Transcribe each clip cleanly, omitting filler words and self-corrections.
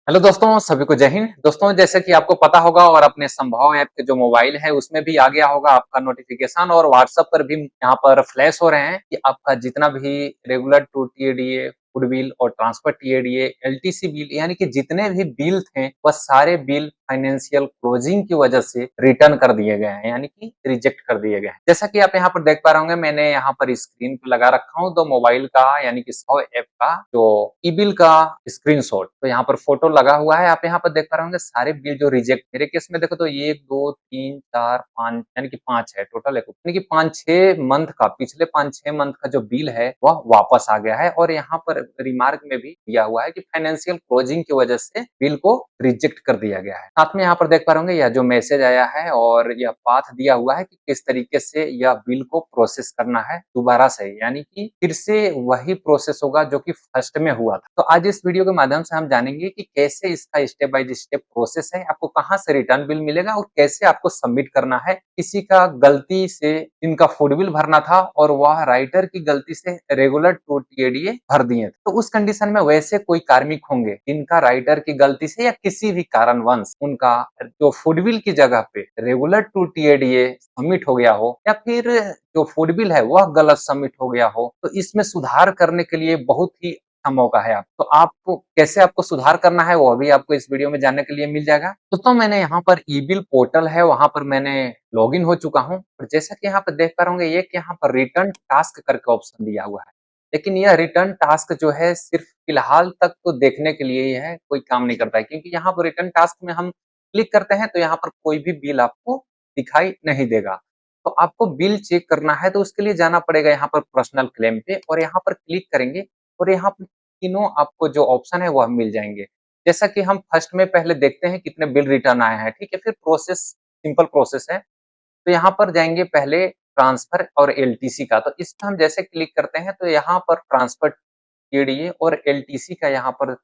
Hello दोस्तों, सभी को जय हिंद। दोस्तों, जैसे कि आपको पता होगा और अपने संभव ऐप के जो मोबाइल है उसमें भी आ गया होगा आपका नोटिफिकेशन और व्हाट्सएप पर भी यहाँ पर फ्लैश हो रहे हैं कि आपका जितना भी regular to TADA, food bill और ट्रांसफर टीएडीए, एलटीसी बिल यानी कि जितने भी बिल थे वह सारे बिल फाइनेंशियल क्लोजिंग की वजह से रिटर्न कर दिए गए हैं, यानी कि रिजेक्ट कर दिए गए हैं। जैसा कि आप यहाँ पर देख पा रहे होंगे, मैंने यहाँ पर स्क्रीन पे लगा रखा हूँ दो मोबाइल का यानी कि संभव ऐप का जो ई बिल का स्क्रीनशॉट। तो यहाँ पर फोटो लगा हुआ है, आप यहाँ पर देख पा रहे होंगे सारे बिल जो रिजेक्ट, मेरे केस में देखो तो 1 2 3 4 5 यानी कि 5 है टोटल है, यानी कि 5-6 मंथ का, पिछले 5-6 मंथ का जो बिल है वह वापस आ गया है और यहाँ पर रिमार्क में भी दिया हुआ है कि फाइनेंशियल क्लोजिंग की वजह से बिल को रिजेक्ट कर दिया गया है। साथ में यहाँ पर देख पा रहे होंगे यह जो मैसेज आया है और यह पाथ दिया हुआ है कि किस तरीके से यह बिल को प्रोसेस करना है दोबारा से, यानी कि फिर से वही प्रोसेस होगा जो कि फर्स्ट में हुआ था। तो आज इस वीडियो के माध्यम से हम जानेंगे कि कैसे इसका स्टेप बाय स्टेप प्रोसेस है, आपको कहाँ से रिटर्न बिल मिलेगा और कैसे आपको सबमिट करना है। किसी का गलती से इनका फूड बिल भरना था और वह राइटर की गलती से रेगुलर टू टीएडीए भर दिए थे, तो उस कंडीशन में वैसे कोई कार्मिक होंगे जिनका राइटर की गलती से या किसी भी कारणवश उनका जो फूड बिल की जगह पे रेगुलर टू टीएडीए सबमिट हो गया हो या फिर जो फूड बिल है वह गलत सबमिट हो गया हो, तो इसमें सुधार करने के लिए बहुत ही अच्छा मौका है। आप तो आपको कैसे आपको सुधार करना है वो भी आपको इस वीडियो में जानने के लिए मिल जाएगा। दोस्तों, मैंने यहाँ पर ई बिल पोर्टल है वहां पर मैंने लॉगिन हो चुका हूँ और जैसा कि यहाँ पर देख पा रहे एक यहाँ पर रिटर्न टास्क करके ऑप्शन दिया हुआ है, लेकिन यह रिटर्न टास्क जो है सिर्फ फिलहाल तक तो देखने के लिए ही है, कोई काम नहीं करता है, क्योंकि यहाँ पर रिटर्न टास्क में हम क्लिक करते हैं तो यहाँ पर कोई भी बिल आपको दिखाई नहीं देगा। तो आपको बिल चेक करना है तो उसके लिए जाना पड़ेगा यहाँ पर पर्सनल क्लेम पे और यहाँ पर क्लिक करेंगे और यहाँ पर तीनों आपको जो ऑप्शन है वह मिल जाएंगे। जैसा कि हम फर्स्ट में पहले देखते हैं कितने बिल रिटर्न आए हैं, ठीक है, फिर प्रोसेस सिंपल प्रोसेस है। तो यहाँ पर जाएंगे पहले ट्रांसफर और एलटीसी का, तो इस पर हम जैसे क्लिक करते हैं तो यहाँ पर ट्रांसफर टीडीए और एलटीसी का यहाँ पर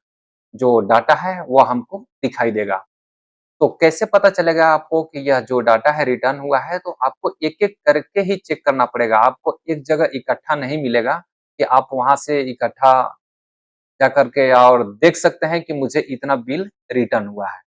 जो डाटा है वह हमको दिखाई देगा। तो कैसे पता चलेगा आपको कि यह जो डाटा है रिटर्न हुआ है, तो आपको एक-एक करके ही चेक करना पड़ेगा। आपको एक जगह इकट्ठा नहीं मिलेगा कि आप वहाँ से इकट्ठा जा करके और देख सकते हैं कि मुझे इतना बिल रिटर्न हुआ है।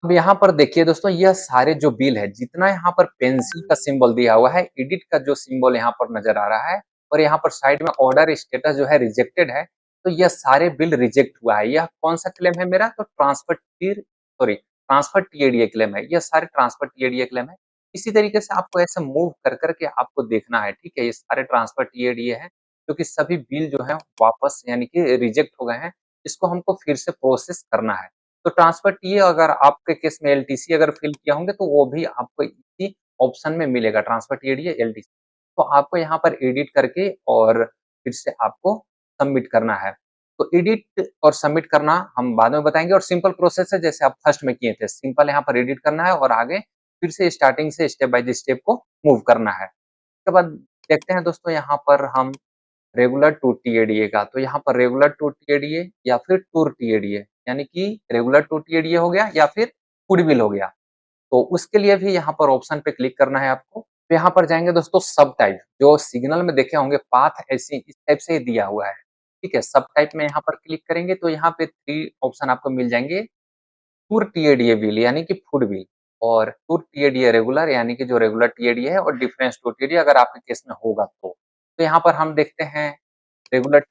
अब यहाँ पर देखिए दोस्तों, यह सारे जो बिल है, जितना यहाँ पर पेंसिल का सिंबल दिया हुआ है, एडिट का जो सिंबल यहाँ पर नज़र आ रहा है और यहाँ पर साइड में ऑर्डर स्टेटस जो है रिजेक्टेड है, तो यह सारे बिल रिजेक्ट हुआ है। यह कौन-सा क्लेम है मेरा? तो ट्रांसफर टीएडीए क्लेम है। यह सारे ट्रांसफर टीएडीए क्लेम है। इसी तरीके से आपको ऐसे मूव कर के आपको देखना है, ठीक है? ये सारे ट्रांसफर टीएडीए हैं, क्योंकि सभी बिल जो हैं वापस यानी कि रिजेक्ट हो गए हैं। इसको हमको फिर से प्रोसेस करना है। तो ट्रांसफर टीए अगर आपके केस में एलटीसी अगर फिल किया होंगे तो वो भी आपको इसी ऑप्शन में मिलेगा, ट्रांसफर टीडीए एलटीसी। तो आपको यहाँ पर एडिट करके और फिर से आपको सबमिट करना है। तो एडिट और सबमिट करना हम बाद में बताएँगे और सिंपल प्रोसेस है जैसे आप फर्स्ट में किए थे। सिंपल यहाँ पर एडिट करना है और आगे फिर से स्टार्टिंग से स्टेप बाय स्टेप को मूव करना है। उसके बाद देखते हैं दोस्तों यहाँ पर हम रेगुलर टू टीएडीए का, तो यहाँ पर रेगुलर टू टीएडीए या फिर टूर टीएडीए, यानी कि रेगुलर टू टीएडीए हो गया या फिर फूड बिल हो गया। तो उसके लिए भी यहाँ पर ऑप्शन पे क्लिक करना है आपको। तो यहाँ पर जाएँगे दोस्तों सब टाइप, जो सिग्नल में देखे होंगे पाथ ऐसे इस टाइप से ही दिया हुआ है। ठीक है? सब टाइप में यहाँ पर क्लिक करेंगे तो यहाँ पे 3 ऑप्शन आपको मिल जाएँगे। टूर टीएडीए बिल यानी कि फूड बिल और टूर टीएडीए रेगुलर यानी कि जो रेगुलर टीएडीए है और डिफरेंस टू टीएडीए अगर आपके केस में होगा तो। तो यहाँ पर हम देखते हैं रेगुलर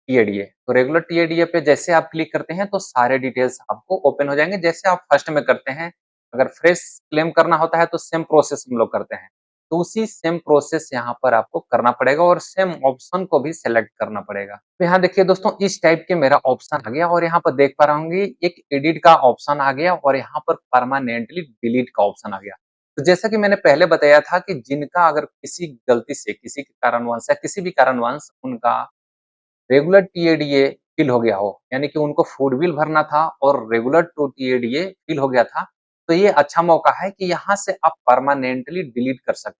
टीएडीए। तो रेगुलर टीएडीए पे जैसे आप क्लिक करते हैं तो सारे डिटेल्स आपको ओपन हो जाएँगे, जैसे आप फर्स्ट में करते हैं। अगर फ्रेश क्लेम करना होता है तो सेम प्रोसेस हम लोग करते हैं। तो उसी सेम प्रोसेस यहाँ पर आपको करना पड़ेगा और सेम ऑप्शन को भी सेलेक्ट करना पड़ेगा। तो यहाँ देखिए दोस्तों, इस टाइप के मेरा ऑप्शन आ गया और यहाँ पर देख पा रहा होंगे एक एडिट का ऑप्शन आ गया और यहाँ पर परमानेंटली डिलीट का ऑप्शन आ गया। तो जैसा कि मैंने पहले बताया था कि जिनका अगर किसी गलती से, किसी के कारणवश या किसी भी कारणवश उनका रेगुलर टीएडीए फ़िल हो गया हो, यानी कि उनको फूड बिल भरना था और रेगुलर टू टीएडीए फ़िल हो गया था, तो ये अच्छा मौका है कि यहाँ से आप परमानेंटली डिलीट कर सकते हैं।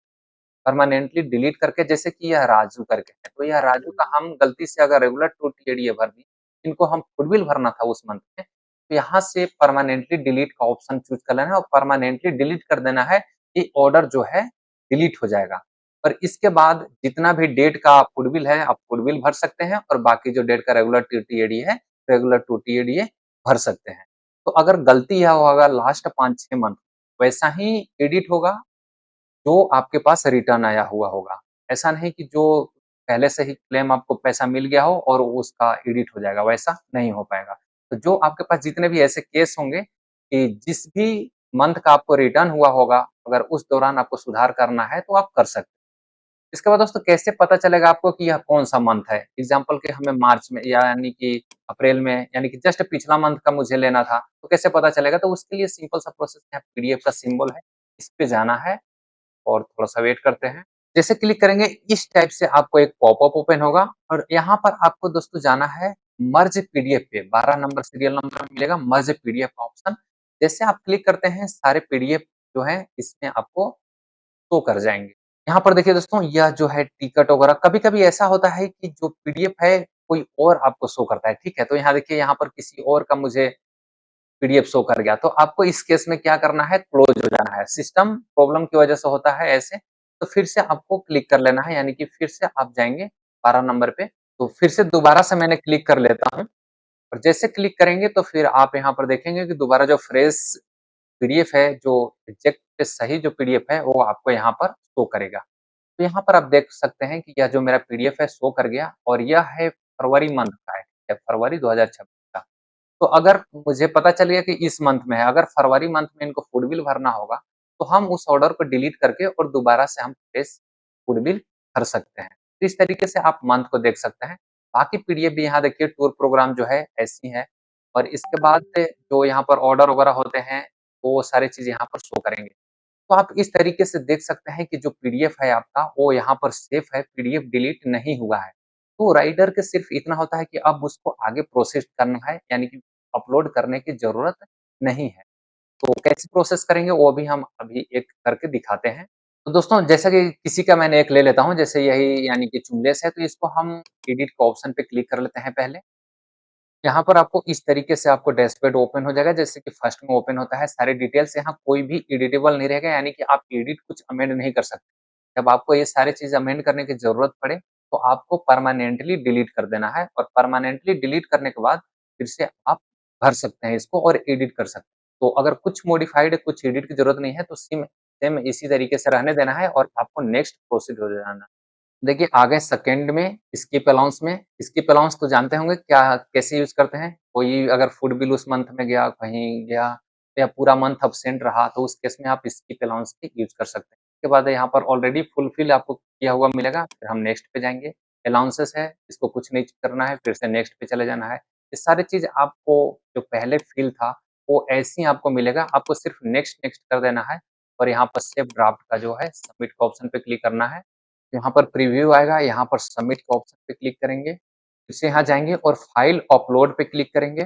परमानेंटली डिलीट करके जैसे कि यह राजू करके है, तो यह राजू का हम गलती से अगर रेगुलर टू टीएडीए भर दिए, इनको हम फूड बिल भरना था उस मंथ में, तो यहाँ से परमानेंटली डिलीट का ऑप्शन चूज़ कर लेना है और परमानेंटली डिलीट कर देना है, ये ऑर्डर जो है डिलीट हो जाएगा। और इसके बाद जितना भी डेट का फूड बिल है, आप फूड बिल भर सकते हैं और बाकी जो डेट का रेगुलर टू टीएडीए है, रेगुलर टू टीएडीए भर सकते हैं। तो अगर गलती यह होगा लास्ट 5-6 मंथ वैसा ही एडिट होगा जो आपके पास रिटर्न आया हुआ होगा। ऐसा नहीं कि जो पहले से ही क्लेम आपको पैसा मिल गया हो और वो उसका एडिट हो जाएगा, वैसा नहीं हो पाएगा। तो जो आपके पास जितने भी ऐसे केस होंगे कि जिस भी मंथ का आपको रिटर्न हुआ होगा, अगर उस दौरान आपको सुधार करना है तो आप कर सकते हैं। इसके बाद दोस्तों कैसे पता चलेगा आपको कि यह कौन-सा मंथ है? एग्ज़ाम्पल के हमें मार्च में यानी कि अप्रैल में यानी कि जस्ट पिछला मंथ का मुझे लेना था, तो कैसे पता चलेगा? तो उसके लिए सिंपल सा प्रोसेस है, पीडीएफ का सिंबल है, इस पे जाना है और थोड़ा-सा वेट करते हैं। जैसे क्लिक करेंगे इस टाइप से आपको एक पॉपअप ओपन होगा और यहाँ पर आपको दोस्तों जाना है मर्ज पीडीएफ पे, 12 नंबर सीरियल नंबर मिलेगा मर्ज पीडीएफ का ऑप्शन। जैसे आप क्लिक करते हैं सारे पीडीएफ जो हैं इसमें आपको शो कर जाएँगे। यहाँ पर देखिए दोस्तों यह जो है टिकट वगैरह कभी-कभी ऐसा होता है कि जो पीडीएफ है कोई और आपको शो करता है, ठीक है? तो यहाँ देखिए यहाँ पर किसी और का मुझे पीडीएफ शो कर गया। तो आपको इस केस में क्या करना है क्लोज़ हो जाना है। सिस्टम प्रॉब्लम की वज़ह से होता है ऐसे, तो फिर से आपको क्लिक कर लेना है यानी कि फिर से आप जाएँगे 12 नंबर पे, तो फिर से दोबारा से मैंने क्लिक कर लेता हूँ और जैसे क्लिक करेंगे तो फिर आप यहाँ पर देखेंगे कि दोबारा जो फ्रेश पीडीएफ है, जो एग्ज़ैक्ट सही जो पीडीएफ है वो आपको यहाँ पर शो करेगा। तो यहाँ पर आप देख सकते हैं कि यह जो मेरा पीडीएफ है शो कर गया और यह है फरवरी मंथ का है, फरवरी 2026 का। तो अगर मुझे पता चल गया कि इस मंथ में है, अगर फरवरी मंथ में इनको फूड बिल भरना होगा, तो हम उस ऑर्डर को डिलीट करके और दोबारा से हम फ्रेश फूड बिल भर सकते हैं। तो इस तरीके से आप मंथ को देख सकते हैं। बाकी पीडीएफ भी यहाँ देखिए टूर प्रोग्राम जो है ऐसी है और इसके बाद से जो यहाँ पर ऑर्डर वगैरह होते हैं, वो सारी चीज़ यहाँ पर शो करेंगे। तो आप इस तरीके से देख सकते हैं कि जो पीडीएफ है आपका वो यहाँ पर सेफ है, पीडीएफ डिलीट नहीं हुआ है। तो राइटर के सिर्फ़ इतना होता है कि अब उसको आगे प्रोसेस करना है, यानी कि अपलोड करने की ज़रूरत नहीं है। तो कैसे प्रोसेस करेंगे वो भी हम अभी एक करके दिखाते हैं। तो दोस्तों जैसा कि किसी का मैंने एक ले लेता हूँ, जैसे यही यानी कि चुमलेस है, तो इसको हम एडिट के ऑप्शन पे क्लिक कर लेते हैं पहले। यहाँ पर आपको इस तरीके से आपको डैशबोर्ड ओपन हो जाएगा, जैसे कि फर्स्ट में ओपन होता है, सारी डिटेल्स यहाँ कोई भी एडिटेबल नहीं रहेगा, यानी कि आप एडिट कुछ अमेंड नहीं कर सकते। जब आपको ये सारी चीज़ अमेंड करने की ज़रूरत पड़े, तो आपको परमानेंटली डिलीट कर देना है और परमानेंटली डिलीट करने के बाद फिर से आप भर सकते हैं इसको और एडिट कर सकते हैं। तो अगर कुछ मॉडिफाइड कुछ एडिट की ज़रूरत नहीं है, तो सेम सेम इसी तरीके से रहने देना है और आपको नेक्स्ट प्रोसीड हो जाना है। देखिए, आगे सेकंड में स्किप अलाउंस में स्किप अलाउंस तो जानते होंगे क्या कैसे यूज़ करते हैं? कोई अगर फूड बिल उस मंथ में गया, कहीं गया या पूरा मंथ अब्सेंट रहा, तो उस केस में आप स्किप अलाउंस की यूज़ कर सकते हैं। उसके बाद यहाँ पर ऑलरेडी फुलफिल आपको किया हुआ मिलेगा, फिर हम नेक्स्ट पे जाएँगे। अलाउंसेस है, इसको कुछ नहीं करना है, फिर से नेक्स्ट पे चले जाना है। ये सारी चीज़ आपको जो पहले फ़ील था, वो ऐसे ही आपको मिलेगा, आपको सिर्फ नेक्स्ट, नेक्स्ट कर देना है और यहाँ पर सेव ड्राफ्ट का जो है सबमिट का ऑप्शन पे क्लिक करना है। यहाँ पर प्रीव्यू आएगा, यहाँ पर सबमिट के ऑप्शन पे क्लिक करेंगे। फिर से यहाँ जाएँगे और फाइल अपलोड पे क्लिक करेंगे।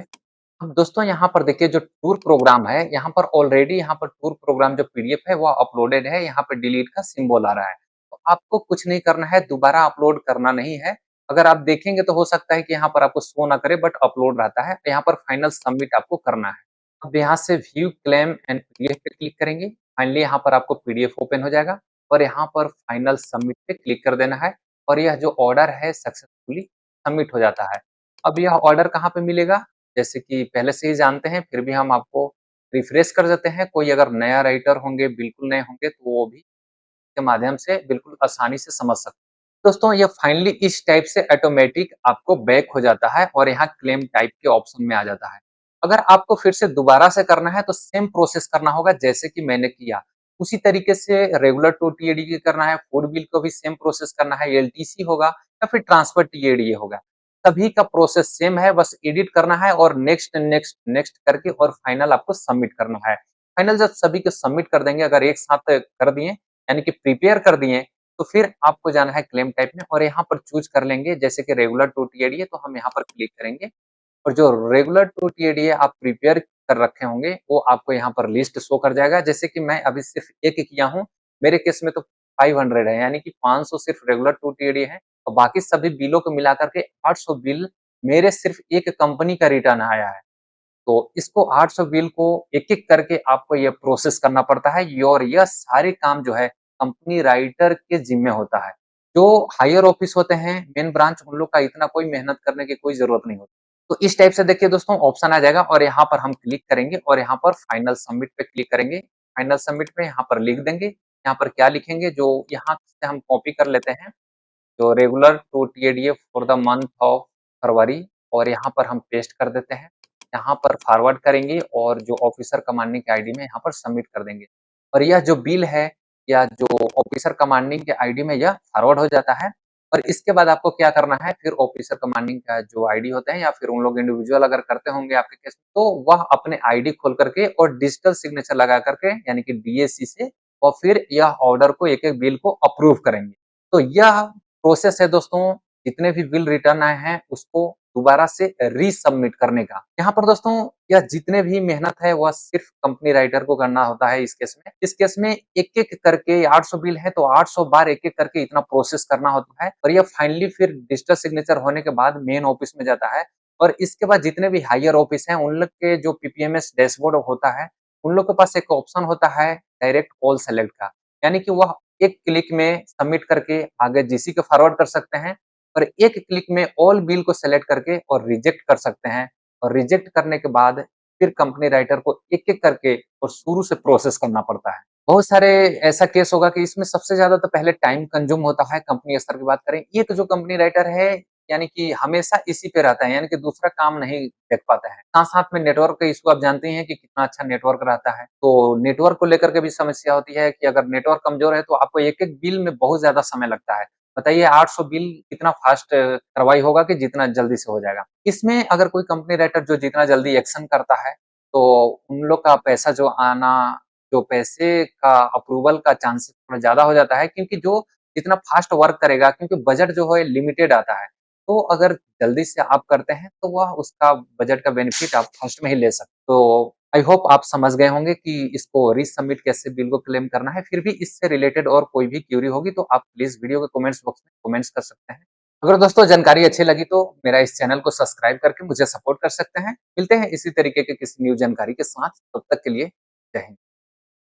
अब दोस्तों यहाँ पर देखिए जो टूर प्रोग्राम है, यहाँ पर ऑलरेडी यहाँ पर टूर प्रोग्राम जो पीडीएफ है वो अपलोडेड है, यहाँ पे डिलीट का सिंबल आ रहा है। तो आपको कुछ नहीं करना है, दोबारा अपलोड करना नहीं है। अगर आप देखेंगे तो हो सकता है कि यहाँ पर आपको शो ना करे बट अपलोड रहता है। यहाँ पर फाइनल सबमिट आपको करना है। अब यहाँ से व्यू क्लेम एंड पीडीएफ पे क्लिक करेंगे। फाइनली यहाँ पर आपको पीडीएफ ओपन हो जाएगा और यहाँ पर फाइनल सबमिट पे क्लिक कर देना है और यह जो ऑर्डर है सक्सेसफुली सबमिट हो जाता है। अब यह ऑर्डर कहाँ पे मिलेगा? जैसे कि पहले से ही जानते हैं, फिर भी हम आपको रिफ्रेश कर देते हैं। कोई अगर नया राइटर होंगे, बिल्कुल नए होंगे, तो वो भी के माध्यम से बिल्कुल आसानी से समझ सकते हैं। दोस्तों, ये फाइनली इस टाइप से ऑटोमेटिक आपको बैक हो जाता है और यहाँ क्लेम टाइप के ऑप्शन में आ जाता है। अगर आपको फिर से दोबारा से करना है, तो सेम प्रोसेस करना होगा जैसे कि मैंने किया। उसी तरीके से रेगुलर टू टीएडी करना है, फूड बिल को भी सेम प्रोसेस करना है, एलटीसी होगा या फिर ट्रांसफर टीएडी होगा। सभी का प्रोसेस सेम है, बस एडिट करना है और नेक्स्ट, नेक्स्ट, नेक्स्ट करके और फाइनल आपको सबमिट करना है। फाइनल जब सभी को सबमिट कर देंगे, अगर एक साथ कर दिए, यानी कि प्रिपेयर कर दिए, तो फिर आपको जाना है क्लेम टाइप में और यहाँ पर चूज़ कर लेंगे जैसे कि रेगुलर टू टीएडी है, तो हम यहाँ पर क्लिक करेंगे और जो रेगुलर टू टीएडी है आप प्रिपेयर कर रखे होंगे, वो आपको यहाँ पर लिस्ट शो कर जाएगा। जैसे कि मैं अभी सिर्फ़ एक ही किया हूँ, मेरे केस में तो 500 है, यानी कि 500 सिर्फ़ रेगुलर टू टीएडी है और बाकी सभी बिलों को मिलाकर के 800 बिल मेरे सिर्फ़ एक कंपनी का रिटर्न आया है। तो इसको 800 बिल को एक-एक करके आपको ये प्रोसेस करना पड़ता है और यह सारे काम जो है कंपनी राइटर के ज़िम्मे होता है। जो हायर ऑफिस होते हैं, मेन ब्रांच उन लोग का इतना कोई मेहनत करने की कोई ज़रूरत नहीं होती। तो इस टाइप से देखिए दोस्तों ऑप्शन आ जाएगा और यहाँ पर हम क्लिक करेंगे और यहाँ पर फाइनल सबमिट पे क्लिक करेंगे। फाइनल सबमिट में यहाँ पर लिख देंगे, यहाँ पर क्या लिखेंगे जो यहाँ से हम कॉपी कर लेते हैं, जो regular to TADA for the month of February, और यहाँ पर हम पेस्ट कर देते हैं। यहाँ पर फॉरवर्ड करेंगे और जो ऑफिसर कमांडिंग के आईडी में यहाँ पर सबमिट कर देंगे। और यह जो बिल है या जो ऑफिसर कमांडिंग के आईडी में यह फॉरवर्ड हो जाता है। और इसके बाद आपको क्या करना है, फिर ऑफिसर कमांडिंग का जो आईडी होता है या फिर उन लोग इंडिविजुअल अगर करते होंगे आपके केस में, तो वह अपने आईडी खोल करके और डिजिटल सिग्नेचर लगा करके यानी कि डीएसी से और फिर यह ऑर्डर को एक-एक बिल को अप्रूव करेंगे। तो यह प्रोसेस है दोस्तों, जितने भी बिल रिटर्न आए हैं उसको दोबारा से रीसबमिट करने का। यहाँ पर दोस्तों यह जितने भी मेहनत है वह सिर्फ कंपनी राइटर को करना होता है इस केस में। इस केस में एक-एक करके 800 बिल है तो 800 बार एक-एक करके इतना प्रोसेस करना होता है और यह फाइनली फिर डिजिटल सिग्नेचर होने के बाद मेन ऑफिस में जाता है। और इसके बाद जितने भी हायर ऑफिस हैं उन लोग के जो पीपीएमएस डैशबोर्ड होता है, उन लोग के पास एक ऑप्शन होता है डायरेक्ट ऑल सेलेक्ट का। यानी कि वह एक क्लिक में सबमिट करके आगे जीसी को फॉरवर्ड कर सकते हैं और एक क्लिक में ऑल बिल को सेलेक्ट करके और रिजेक्ट कर सकते हैं। और रिजेक्ट करने के बाद फिर कंपनी राइटर को एक-एक करके और शुरू से प्रोसेस करना पड़ता है। बहुत सारे ऐसा केस होगा कि इसमें सबसे ज़्यादा तो पहले टाइम कंज्यूम होता है, कंपनी स्तर की बात करें। एक जो कंपनी राइटर है यानी कि हमेशा इसी पे रहता है, यानी कि दूसरा काम नहीं देख पाता है। साथ-साथ में नेटवर्क का इश्यू आप जानते ही हैं कि कितना अच्छा नेटवर्क रहता है। तो नेटवर्क को लेकर के भी समस्या होती है कि अगर नेटवर्क कमज़ोर है तो आपको एक-एक बिल में बहुत ज़्यादा समय लगता है। बताइए 800 बिल कितना फ़ास्ट कार्रवाई होगा कि जितना जल्दी से हो जाएगा। इसमें अगर कोई कंपनी राइटर जो जितना जल्दी एक्शन करता है, तो उन लोग का पैसा जो आना, जो पैसे का अप्रूवल का चांसेस थोड़ा ज़्यादा हो जाता है क्योंकि जो जितना फ़ास्ट वर्क करेगा क्योंकि बजट जो है लिमिटेड आता है। तो अगर जल्दी से आप करते हैं तो वह उसका बजट का बेनिफिट आप फर्स्ट में ही ले सकते हो। तो आई होप आप समझ गए होंगे कि इसको रीसबमिट कैसे बिल को क्लेम करना है। फिर भी इससे रिलेटेड और कोई भी क्वेरी होगी तो आप प्लीज़ वीडियो के कमेंट्स बॉक्स में कमेंट्स कर सकते हैं। अगर दोस्तों जानकारी अच्छी लगी तो मेरा इस चैनल को सब्सक्राइब करके मुझे सपोर्ट कर सकते हैं। मिलते हैं इसी तरीके के किसी न्यू जानकारी के साथ, तब तक के लिए जय हिंद।